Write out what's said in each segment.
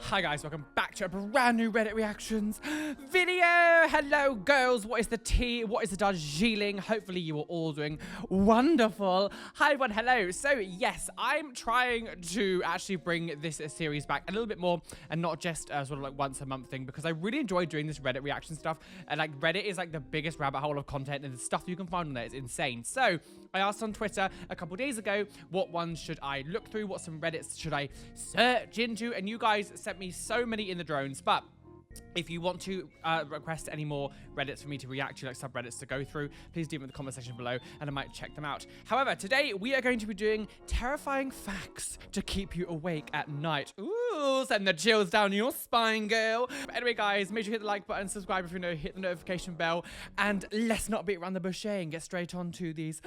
Hi guys, welcome back to a brand new Reddit reactions video. Hello girls, what is the tea? What is the Darjeeling? Hopefully you are all doing wonderful. Hi everyone, hello. So yes, I'm trying to actually bring this series back a little bit more and not just sort of like once a month thing, because I really enjoy doing this Reddit reaction stuff. And like Reddit is like the biggest rabbit hole of content, and the stuff you can find on there is insane. So I asked on Twitter a couple days ago, what ones should I look through? What some Reddits should I search into? And you guys sent me so many in the drones, but if you want to request any more Reddits for me to react to, like subreddits to go through, please leave them in the comment section below and I might check them out. However, today we are going to be doing terrifying facts to keep you awake at night. Ooh, send the chills down your spine, girl. But anyway, guys, make sure you hit the like button, subscribe if you know, hit the notification bell, and let's not beat around the bush and get straight on to these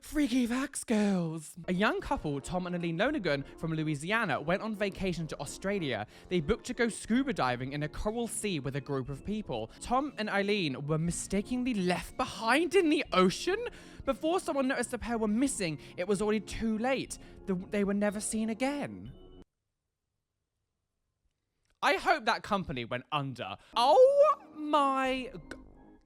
freaky facts, girls. A young couple, Tom and Aline Lonergan from Louisiana, went on vacation to Australia. They booked to go scuba diving in a coral sea with a group of people. Tom and Eileen were mistakenly left behind in the ocean. Before someone noticed the pair were missing, it was already too late. They were never seen again. I hope that company went under. Oh my God.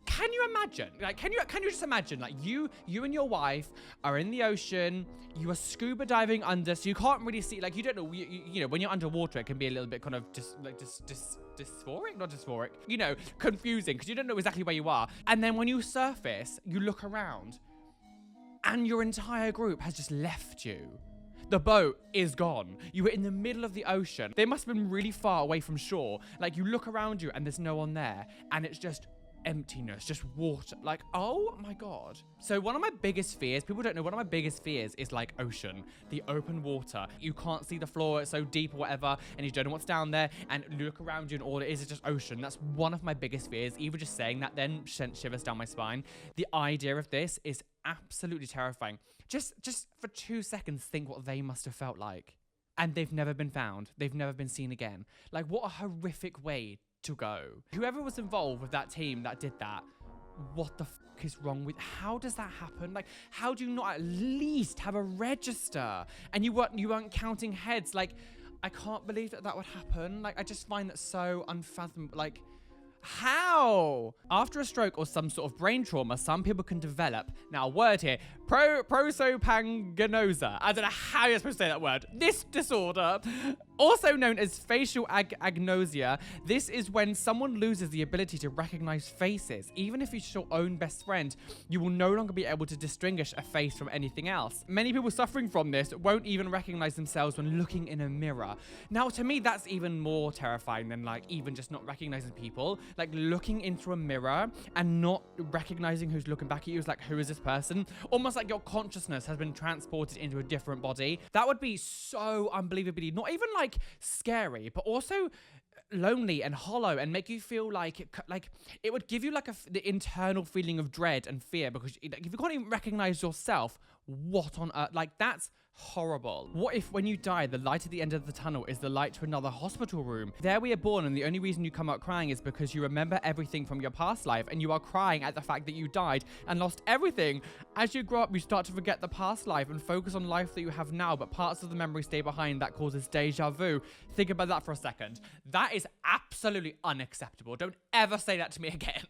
Can you imagine? Like, can you just imagine? Like, you and your wife are in the ocean. You are scuba diving under, so you can't really see. Like, you don't know. You know, when you're underwater, it can be a little bit kind of dysphoric, not dysphoric. You know, confusing because you don't know exactly where you are. And then when you surface, you look around, and your entire group has just left you. The boat is gone. You were in the middle of the ocean. They must have been really far away from shore. Like, you look around you, and there's no one there, and it's just emptiness, just water. Like, oh my God. So one of my biggest fears, people don't know, one of my biggest fears is like ocean, the open water. You can't see the floor, it's so deep or whatever, and you don't know what's down there, and you look around you and all it is just ocean. That's one of my biggest fears. Even just saying that then sent shivers down my spine. The idea of this is absolutely terrifying. Just for 2 seconds, think what they must have felt like. And they've never been found. They've never been seen again. Like, what a horrific way to go. Whoever was involved with that team that did that, what the fuck is wrong with, how does that happen? Like, how do you not at least have a register? And you weren't counting heads. Like, I can't believe that would happen. Like, I just find that so unfathomable. Like, how? After a stroke or some sort of brain trauma, some people can develop, now a word here, prosopagnosia. I don't know how you're supposed to say that word. This disorder, also known as facial agnosia. This is when someone loses the ability to recognize faces. Even if it's your own best friend, you will no longer be able to distinguish a face from anything else. Many people suffering from this won't even recognize themselves when looking in a mirror. Now, to me, that's even more terrifying than like even just not recognizing people. Like looking into a mirror and not recognizing who's looking back at you is like, who is this person? Almost like your consciousness has been transported into a different body. That would be so unbelievably, not even like scary, but also lonely and hollow, and make you feel like it would give you like the internal feeling of dread and fear, because like, if you can't even recognize yourself, what on earth? Like, that's horrible. What if when you die, the light at the end of the tunnel is the light to another hospital room? There we are born, and the only reason you come out crying is because you remember everything from your past life, and you are crying at the fact that you died and lost everything. As you grow up, you start to forget the past life and focus on life that you have now, but parts of the memory stay behind. That causes deja vu. Think about that for a second. That is absolutely unacceptable. Don't ever say that to me again.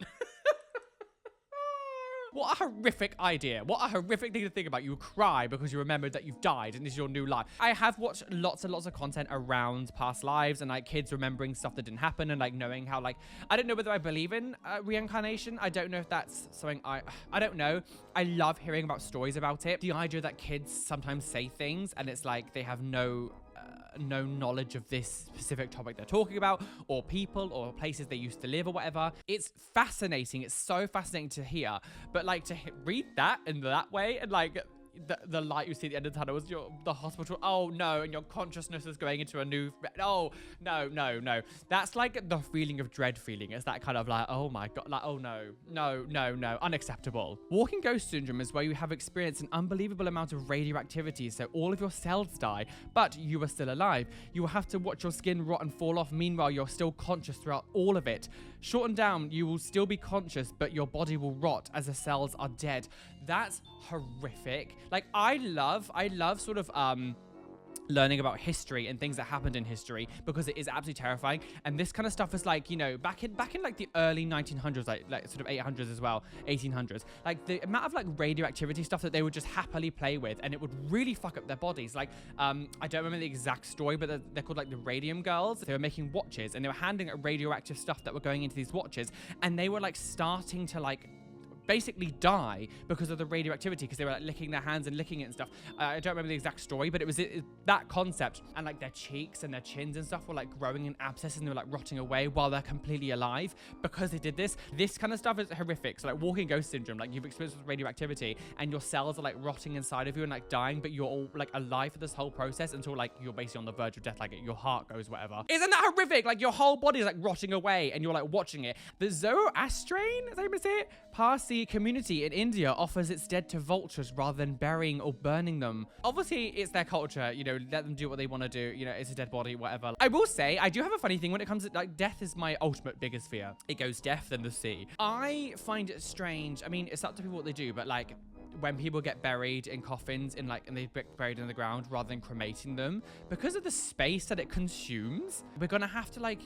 What a horrific idea. What a horrific thing to think about. You cry because you remembered that you've died and this is your new life. I have watched lots and lots of content around past lives and like kids remembering stuff that didn't happen and like knowing how, like, I don't know whether I believe in reincarnation. I don't know if that's something I don't know. I love hearing about stories about it. The idea that kids sometimes say things and it's like they have no knowledge of this specific topic they're talking about, or people or places they used to live or whatever. It's fascinating. It's so fascinating to hear, but like to read that in that way, and like the light you see at the end of the tunnel is the hospital. Oh no, and your consciousness is going into a new. Oh no. That's like the feeling of dread feeling. It's that kind of like, oh my God, like, oh no, unacceptable. Walking ghost syndrome is where you have experienced an unbelievable amount of radioactivity, so all of your cells die, but you are still alive. You will have to watch your skin rot and fall off. Meanwhile, you're still conscious throughout all of it. Shortened down, you will still be conscious, but your body will rot as the cells are dead. That's horrific. Like, I love sort of learning about history and things that happened in history, because it is absolutely terrifying. And this kind of stuff is like, you know, back in like the early 1900s, like sort of 800s as well, 1800s, like the amount of like radioactivity stuff that they would just happily play with, and it would really fuck up their bodies. Like, I don't remember the exact story, but they're called like the radium girls. They were making watches, and they were handing out radioactive stuff that were going into these watches, and they were like starting to like basically die because of the radioactivity, because they were like licking their hands and licking it and stuff. I don't remember the exact story, but it was that concept. And like their cheeks and their chins and stuff were like growing in abscesses, and they were like rotting away while they're completely alive because they did this. This kind of stuff is horrific. So like walking ghost syndrome, like you've experienced with radioactivity and your cells are like rotting inside of you and like dying, but you're all like alive for this whole process until like you're basically on the verge of death, like your heart goes, whatever. Isn't that horrific? Like your whole body is like rotting away and you're like watching it. The Zoroastrian, is that how you say it? Parsi community in India offers its dead to vultures rather than burying or burning them. Obviously, it's their culture, you know, let them do what they want to do. You know, it's a dead body, whatever. I will say, I do have a funny thing when it comes to, like, death is my ultimate biggest fear. It goes death, then the sea. I find it strange. I mean, it's up to people what they do, but, like, when people get buried in coffins and they get buried in the ground rather than cremating them, because of the space that it consumes, we're gonna have to like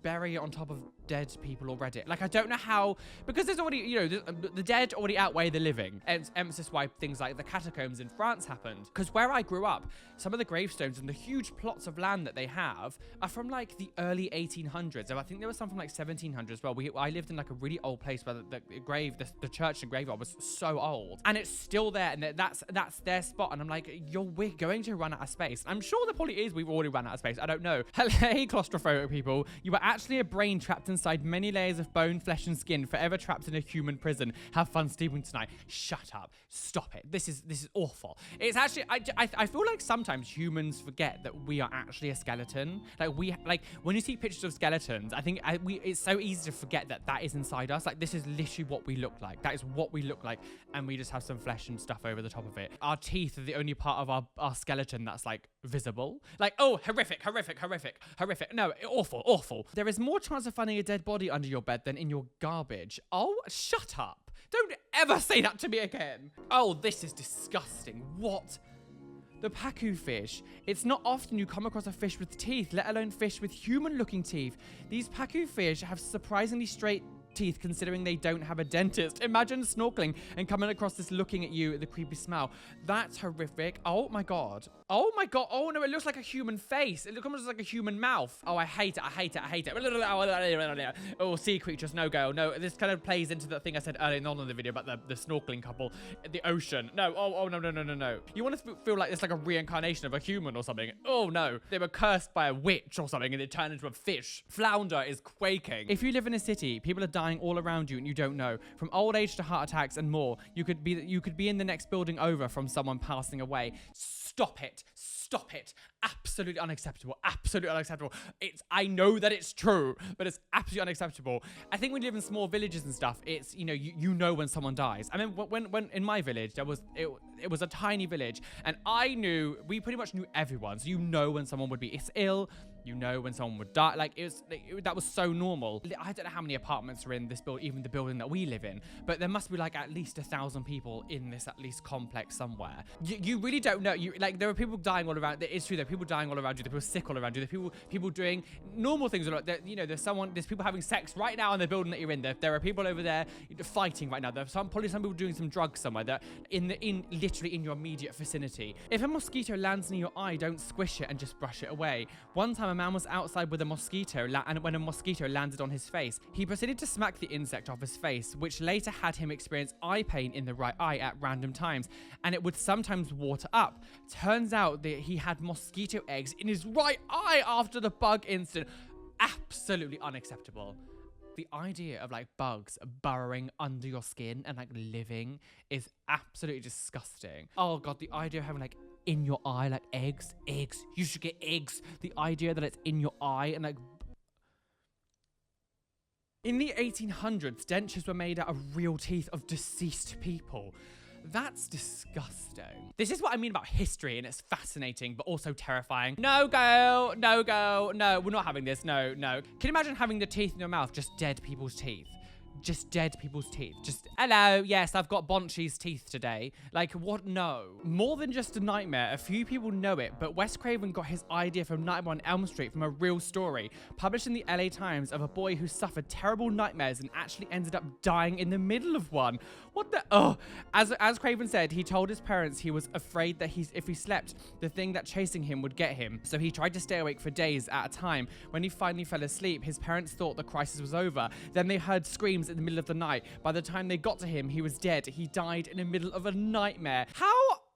bury it on top of dead people already. Like, I don't know how, because there's already, you know, the dead already outweigh the living. And it's emphasis why things like the catacombs in France happened. Because where I grew up, some of the gravestones and the huge plots of land that they have are from like the early 1800s. So I think there was some from like 1700s as well. I lived in like a really old place where the church and graveyard was so old, and it's still there, and that's their spot. And I'm like, we're going to run out of space. I'm sure there probably is. We've already run out of space. I don't know. Hey, claustrophobic people, you are actually a brain trapped inside many layers of bone, flesh, and skin, forever trapped in a human prison. Have fun sleeping tonight. Shut up. Stop it. This is awful. It's actually, I feel like sometimes humans forget that we are actually a skeleton. Like when you see pictures of skeletons, I think it's so easy to forget that is inside us. Like, this is literally what we look like. That is what we look like, and we just have some flesh and stuff over the top of it. Our teeth are the only part of our skeleton that's like visible. Like, oh, horrific. No, awful. There is more chance of finding a dead body under your bed than in your garbage. Oh, shut up. Don't ever say that to me again. Oh, this is disgusting. What? The pacu fish. It's not often you come across a fish with teeth, let alone fish with human-looking teeth. These pacu fish have surprisingly straight teeth considering they don't have a dentist. Imagine snorkeling and coming across this looking at you, the creepy smell. That's horrific. Oh my god. Oh my god. Oh no, it looks like a human face. It looks almost like a human mouth. Oh, I hate it. Oh, sea creatures, no go. No, this kind of plays into the thing I said earlier on in the video about the snorkeling couple, the ocean. No, oh no. You want to feel like it's like a reincarnation of a human or something. Oh no, they were cursed by a witch or something and they turned into a fish. Flounder is quaking. If you live in a city, people are dying all around you and you don't know. From old age to heart attacks and more. You could be in the next building over from someone passing away. Stop it. Absolutely unacceptable. I know that it's true, but it's absolutely unacceptable. I think when you live in small villages and stuff, it's, you know, you know when someone dies. I mean, when in my village, it was a tiny village, and we pretty much knew everyone. So you know when someone would be ill, you know when someone would die. Like, that was so normal. I don't know how many apartments are in this building, even the building that we live in, but there must be like at least 1,000 people in this at least complex somewhere. You really don't know. There are people dying all around. It's true, there are people dying all around you. There are people sick all around you. There are people doing normal things. There's people having sex right now in the building that you're in. There are people over there fighting right now. There's probably some people doing some drugs somewhere. That literally in your immediate vicinity. If a mosquito lands near your eye, don't squish it and just brush it away. One time a man was outside with a mosquito, and when a mosquito landed on his face, he proceeded to smack the insect off his face, which later had him experience eye pain in the right eye at random times, and it would sometimes water up. Turns out that he had mosquito eggs in his right eye after the bug incident. Absolutely unacceptable. The idea of like bugs burrowing under your skin and like living is absolutely disgusting. Oh god, the idea of having like in your eye, like eggs, you should get eggs. The idea that it's in your eye and like... In the 1800s, dentures were made out of real teeth of deceased people. That's disgusting. This is what I mean about history, and it's fascinating, but also terrifying. No, we're not having this. No. Can you imagine having the teeth in your mouth, just dead people's teeth? just dead people's teeth. Just, hello, yes, I've got Bonchi's teeth today. Like, what? No. More than just a nightmare, a few people know it, but Wes Craven got his idea from Nightmare on Elm Street from a real story, published in the LA Times, of a boy who suffered terrible nightmares and actually ended up dying in the middle of one. What the? Oh. As Craven said, he told his parents he was afraid that if he slept, the thing that chasing him would get him. So he tried to stay awake for days at a time. When he finally fell asleep, his parents thought the crisis was over. Then they heard screams in the middle of the night. By the time they got to him, he was dead. He died in the middle of a nightmare. How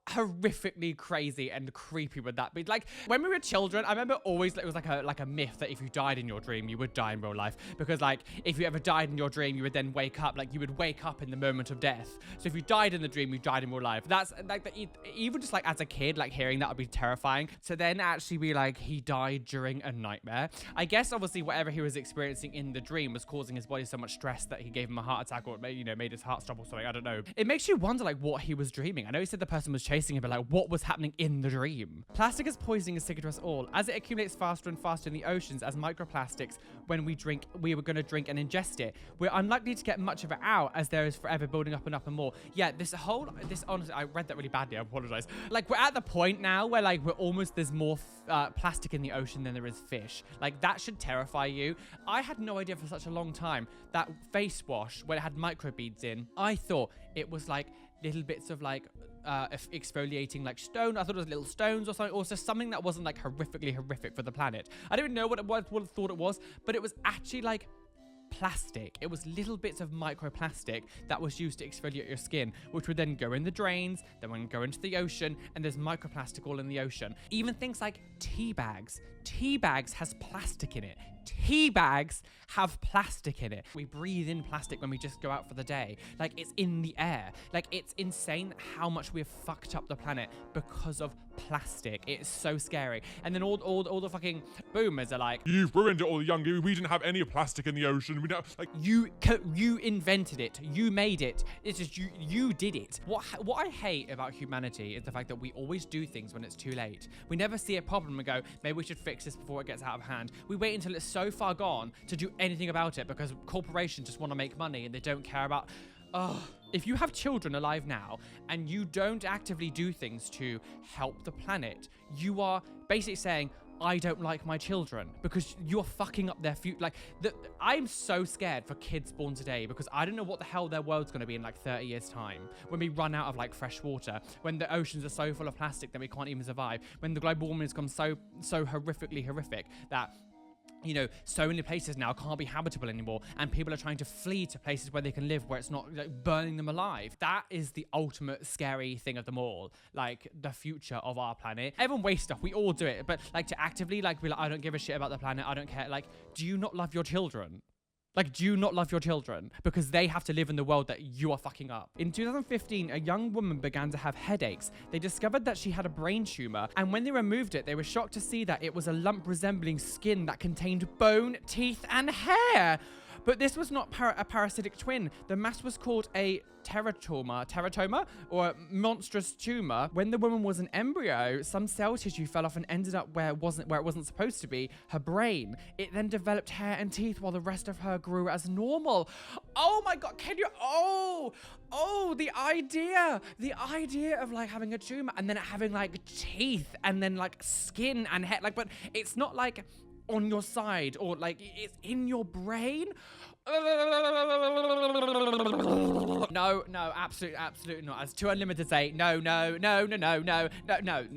horrifically crazy and creepy would that be? Like, when we were children, I remember always, it was like a myth that if you died in your dream, you would die in real life, because like if you ever died in your dream, you would then wake up, like you would wake up in the moment of death. So if you died in the dream, you died in real life. That's like even just like as a kid, like hearing that would be terrifying. To then actually be like, he died during a nightmare. I guess obviously whatever he was experiencing in the dream was causing his body so much stress that he gave him a heart attack, or made his heart stop or something. I don't know. It makes you wonder like what he was dreaming. I know he said the person was chasing him, but like what was happening in the dream? Plastic is poisoning is sticking to us all. As it accumulates faster and faster in the oceans as microplastics, when we were going to drink and ingest it, we're unlikely to get much of it out, as there is forever building up and up and more. Yeah, this honestly, I read that really badly, I apologize. Like, we're at the point now where like there's more plastic in the ocean than there is fish. Like, that should terrify you. I had no idea for such a long time that face wash, when it had microbeads in, I thought it was like little bits of like exfoliating like stone. I thought it was little stones or something, or just something that wasn't like horrifically horrific for the planet. I don't even know what I thought it was, but it was actually like plastic. It was little bits of microplastic that was used to exfoliate your skin, which would then go in the drains, then would go into the ocean, and there's microplastic all in the ocean. Even things like tea bags. Tea bags has plastic in it. Tea bags have plastic in it. We breathe in plastic when we just go out for the day. Like, it's in the air. Like, it's insane how much we have fucked up the planet because of plastic. It's so scary. And then all the fucking boomers are like, you've ruined it all, younger. We didn't have any plastic in the ocean. We don't, like, you invented it. You made it. It's just you did it. What I hate about humanity is the fact that we always do things when it's too late. We never see a problem and go, maybe we should fix this before it gets out of hand. We wait until it's so far gone to do anything about it, because corporations just want to make money and they don't care about... If you have children alive now and you don't actively do things to help the planet, you are basically saying, I don't like my children, because you're fucking up their future. Like, I'm so scared for kids born today, because I don't know what the hell their world's going to be in like 30 years time, when we run out of like fresh water, when the oceans are so full of plastic that we can't even survive, when the global warming has become so horrifically horrific that, you know, so many places now can't be habitable anymore, and people are trying to flee to places where they can live, where it's not like burning them alive. That is the ultimate scary thing of them all, like the future of our planet. Everyone wastes stuff, we all do it, but like to actively like be like, I don't give a shit about the planet, I don't care. Like, do you not love your children? Like, do you not love your children? Because they have to live in the world that you are fucking up. In 2015, a young woman began to have headaches. They discovered that she had a brain tumor, and when they removed it, they were shocked to see that it was a lump resembling skin that contained bone, teeth, and hair. But this was not a parasitic twin. The mass was called a teratoma, or a monstrous tumor. When the woman was an embryo, some cell tissue fell off and ended up where it wasn't supposed to be, her brain. It then developed hair and teeth while the rest of her grew as normal. Oh my god, can you... the idea of like having a tumor and then having like teeth and then like skin and hair, like, but it's not like on your side or like it's in your brain. No, absolutely not. As Too Unlimited say, no,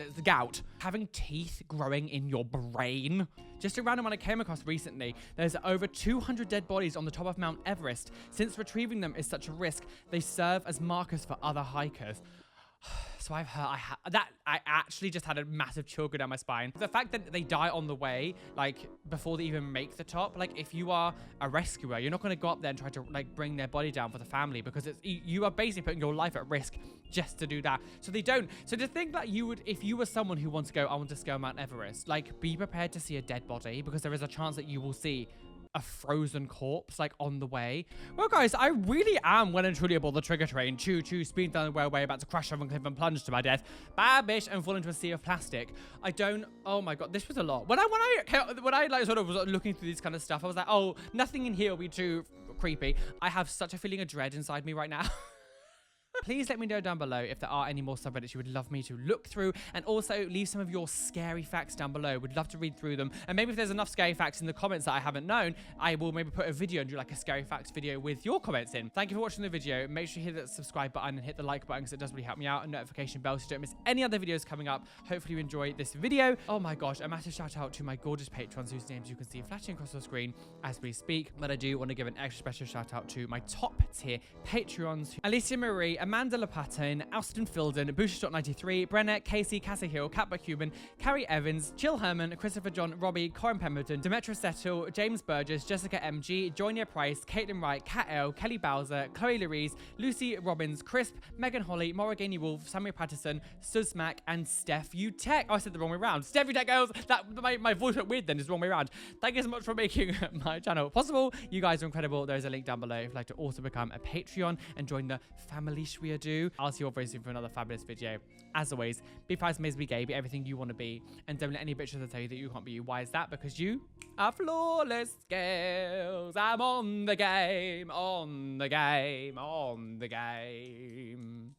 it's the gout. Having teeth growing in your brain. Just a random one I came across recently. There's over 200 dead bodies on the top of Mount Everest. Since retrieving them is such a risk, they serve as markers for other hikers. So I've heard, I actually just had a massive chill go down my spine. The fact that they die on the way, like before they even make the top, like if you are a rescuer, you're not going to go up there and try to like bring their body down for the family, because you are basically putting your life at risk just to do that. So they don't. So to think that you would, if you were someone who wants to go, I want to scale Mount Everest, like be prepared to see a dead body, because there is a chance that you will see a frozen corpse like on the way. Well guys, I really am well and truly aboard the trigger train. Choo choo, speed down the railway, about to crash over a cliff and plunge to my death. Bad bitch, and fall into a sea of plastic. Oh my god, this was a lot. When I like sort of was looking through this kind of stuff, I was like, oh, nothing in here will be too not creepy. I have such a feeling of dread inside me right now. Please let me know down below if there are any more subreddits you would love me to look through, and also leave some of your scary facts down below. Would love to read through them, and maybe if there's enough scary facts in the comments that I haven't known, I will maybe put a video and do like a scary facts video with your comments in. Thank you for watching the video. Make sure you hit that subscribe button and hit the like button because it does really help me out, and notification bell so you don't miss any other videos coming up. Hopefully you enjoy this video. Oh my gosh, a massive shout out to my gorgeous patrons whose names you can see flashing across the screen as we speak. But I do want to give an extra special shout out to my top tier Patreons: Alicia Marie, Amanda Lapatton, Alston Filden, Booshshot93, Brenner, Casey, Cassie Hill, Catba Cuban, Carrie Evans, Jill Herman, Christopher John, Robbie, Corin Pemberton, Demetra Settle, James Burgess, Jessica MG, Joynia Price, Caitlin Wright, Kat L, Kelly Bowser, Chloe Louise, Lucy Robbins, Crisp, Megan Holly, Moragani Wolf, Samuel Patterson, Suzmac, and Steph Utech. Oh, I said the wrong way around. Steph Utech, girls. My voice went weird then. It's the wrong way around. Thank you so much for making my channel possible. You guys are incredible. There's a link down below if you'd like to also become a Patreon and join the family Shweadu. I'll see you all very soon for another fabulous video. As always, be proud, amazing, be gay, be everything you want to be, and don't let any bitches tell you that you can't be you. Why is that? Because you are flawless, girls. I'm on the game, on the game, on the game.